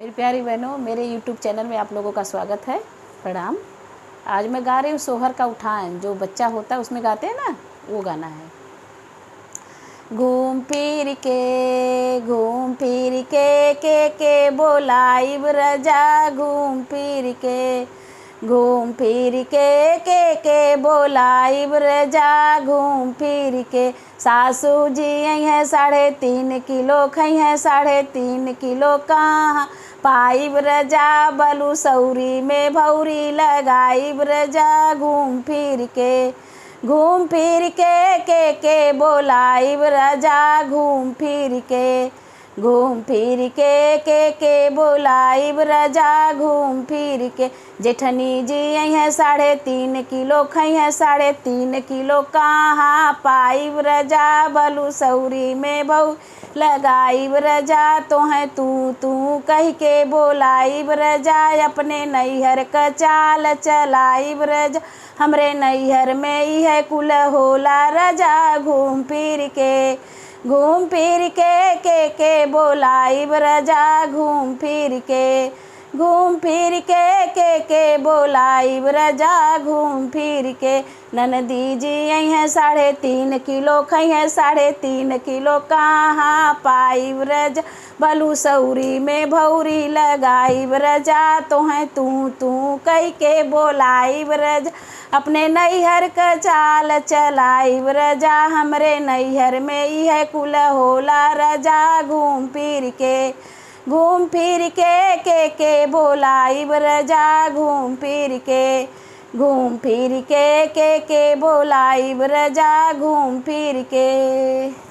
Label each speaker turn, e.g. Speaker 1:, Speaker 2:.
Speaker 1: मेरी प्यारी बहनों, मेरे YouTube चैनल में आप लोगों का स्वागत है। प्रणाम। आज मैं गा रही हूँ सोहर का उठान, जो बच्चा होता है उसमें गाते हैं ना, वो गाना है। घूम फिर के बोलाई रजा, घूम फिर के बोलाई रजा, घूम फिर के। सासू जी आई है 3.5 किलो, खई है 3.5 किलो, कहाँ पाई रजा, बलू सौरी में भौरी लगाई रजा, घूम फिर के बोलाई रजा, घूम फिर के बोलाई रजा, घूम फिर के। जेठनी जी आई है 3.5 किलो, खई है 3.5 किलो, कहाँ पाई रजा, बलू सौरी में बहु लगाई रजा, तो है तू कह के बोलाई रजा, अपने नैहर का चाल चलाई रजा, हमरे नैहर में ही है कुल होला रजा, घूम फिर के बोलाई रजा, घूम फिर के बोलाई रजा, घूम फिर के। ननदी जी आई है 3.5 किलो, खई है 3.5 किलो, कहाँ पाई रजा, बलू सौरी में भौरी लगाई रजा, तो है तू कह के बोलाई रजा, अपने नैहर का चाल चलाई रजा, हमरे नैहर में ही है कुल होला रजा, घूम फिर के बोलाई रजा, घूम फिर के बोलाई रजा, घूम फिर के।